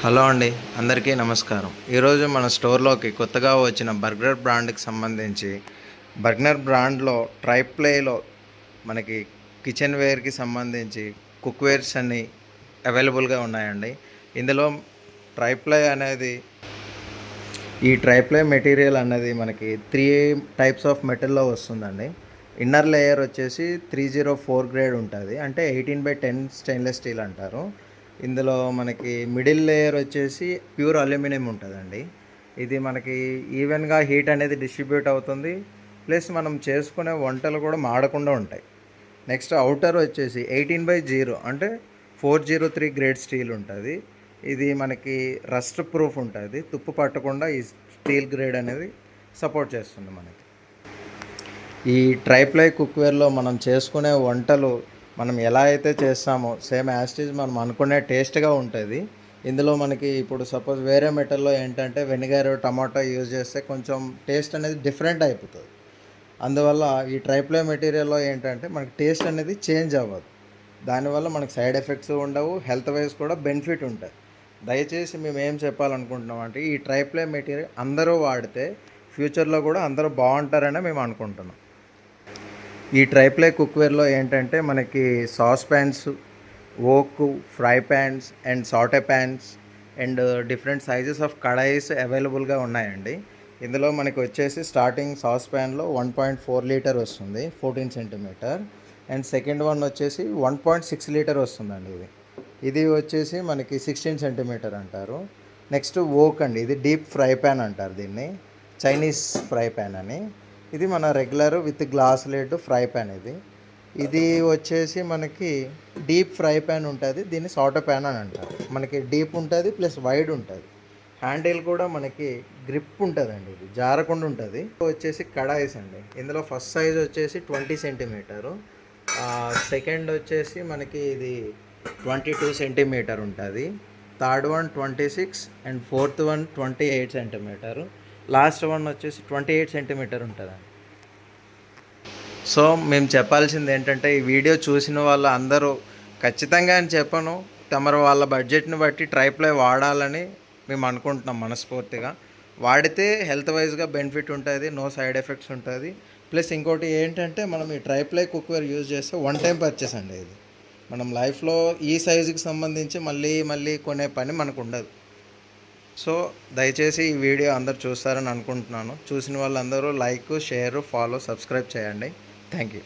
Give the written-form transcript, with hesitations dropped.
Hello అండి, అందరికీ నమస్కారం. ఈరోజు మన స్టోర్లోకి కొత్తగా వచ్చిన బర్గర్ బ్రాండ్కి సంబంధించి బర్గర్ బ్రాండ్లో ట్రైప్లేలో మనకి కిచెన్ వేర్కి సంబంధించి కుక్వేర్స్ అన్నీ అవైలబుల్గా ఉన్నాయండి. ఇందులో ట్రైప్లే అనేది ఈ ట్రైప్లే మెటీరియల్ అనేది మనకి 3 టైప్స్ ఆఫ్ మెటల్లో వస్తుందండి. ఇన్నర్ లేయర్ వచ్చేసి 304 గ్రేడ్ ఉంటుంది, అంటే 18/10 స్టెయిన్లెస్ స్టీల్ అంటారు. ఇందులో మనకి మిడిల్ లేయర్ వచ్చేసి ప్యూర్ అల్యూమినియం ఉంటుందండి. ఇది మనకి ఈవెన్గా హీట్ అనేది డిస్ట్రిబ్యూట్ అవుతుంది, ప్లస్ మనం చేసుకునే వంటలు కూడా మాడకుండా ఉంటాయి. నెక్స్ట్ అవుటర్ వచ్చేసి 18/0 అంటే 403 గ్రేడ్ స్టీల్ ఉంటుంది. ఇది మనకి రస్ట్ ప్రూఫ్ ఉంటుంది, తుప్పు పట్టకుండా ఈ స్టీల్ గ్రేడ్ అనేది సపోర్ట్ చేస్తుంది మనకి. ఈ ట్రైప్లై కుక్వేర్లో మనం చేసుకునే వంటలు మనం ఎలా అయితే చేస్తామో సేమ్ యాస్టీజ్ మనం అనుకునే టేస్ట్గా ఉంటుంది. ఇందులో మనకి ఇప్పుడు సపోజ్ వేరే మెటల్లో ఏంటంటే వెనిగర్ టమాటా యూజ్ చేస్తే కొంచెం టేస్ట్ అనేది డిఫరెంట్ అయిపోతుంది. అందువల్ల ఈ ట్రైప్లై మెటీరియల్లో ఏంటంటే మనకి టేస్ట్ అనేది చేంజ్ అవ్వదు. దానివల్ల మనకి సైడ్ ఎఫెక్ట్స్ ఉండవు, హెల్త్ వైజ్ కూడా బెనిఫిట్ ఉంటుంది. దయచేసి మేము ఏం చెప్పాలనుకుంటున్నాం అంటే ఈ ట్రైప్లై మెటీరియల్ అందరూ వాడితే ఫ్యూచర్లో కూడా అందరూ బాగుంటారని మేము అనుకుంటున్నాం. ఈ ట్రైప్లై కుక్వేర్లో ఏంటంటే మనకి sauce pans, wok, fry pans and saute pans and different sizes of kadais అవైలబుల్గా ఉన్నాయండి. ఇందులో మనకి వచ్చేసి స్టార్టింగ్ సాస్ ప్యాన్లో 1.4 లీటర్ వస్తుంది, 14 సెంటీమీటర్. అండ్ సెకండ్ వన్ వచ్చేసి 1.6 లీటర్ వస్తుందండి. ఇది వచ్చేసి మనకి 16 సెంటీమీటర్ అంటారు. నెక్స్ట్ ఓక్ అండి, ఇది డీప్ ఫ్రై ప్యాన్ అంటారు దీన్ని, చైనీస్ ఫ్రై ప్యాన్ అని. ఇది మన regular with glass lid fry pan. ఇది వచ్చేసి మనకి డీప్ ఫ్రై ప్యాన్ ఉంటుంది, దీన్ని సాటో ప్యాన్ అని అంటారు. మనకి డీప్ ఉంటుంది ప్లస్ వైడ్ ఉంటుంది, హ్యాండిల్ కూడా మనకి గ్రిప్ ఉంటుందండి, ఇది జారకుండా ఉంటుంది. వచ్చేసి కడాయిస్ అండి, ఇందులో ఫస్ట్ సైజ్ వచ్చేసి 20 సెంటీమీటరు, సెకండ్ వచ్చేసి మనకి ఇది 22 సెంటీమీటర్ ఉంటుంది, third one 26 and fourth one 28 centimetre, last one వచ్చేసి 28 సెంటీమీటర్ ఉంటుందండి. సో మేము చెప్పాల్సింది ఏంటంటే ఈ వీడియో చూసిన వాళ్ళు అందరూ ఖచ్చితంగా అని చెప్పను, తమరు వాళ్ళ బడ్జెట్ని బట్టి ట్రైప్లై వాడాలని మేము అనుకుంటున్నాం మనస్ఫూర్తిగా. వాడితే హెల్త్ వైజ్గా బెనిఫిట్ ఉంటుంది, నో సైడ్ ఎఫెక్ట్స్ ఉంటుంది. ప్లస్ ఇంకోటి ఏంటంటే మనం ఈ ట్రైప్లై కుక్వేర్ యూజ్ చేస్తే వన్ టైం పర్చేస్ అండి. ఇది మనం లైఫ్లో ఈ సైజుకి సంబంధించి మళ్ళీ కొనే పని మనకు ఉండదు. సో దయచేసి ఈ వీడియో అందరు చూస్తారని అనుకుంటున్నాను. చూసిన వాళ్ళందరూ లైక్, షేర్, ఫాలో, సబ్స్క్రైబ్ చేయండి. Thank you.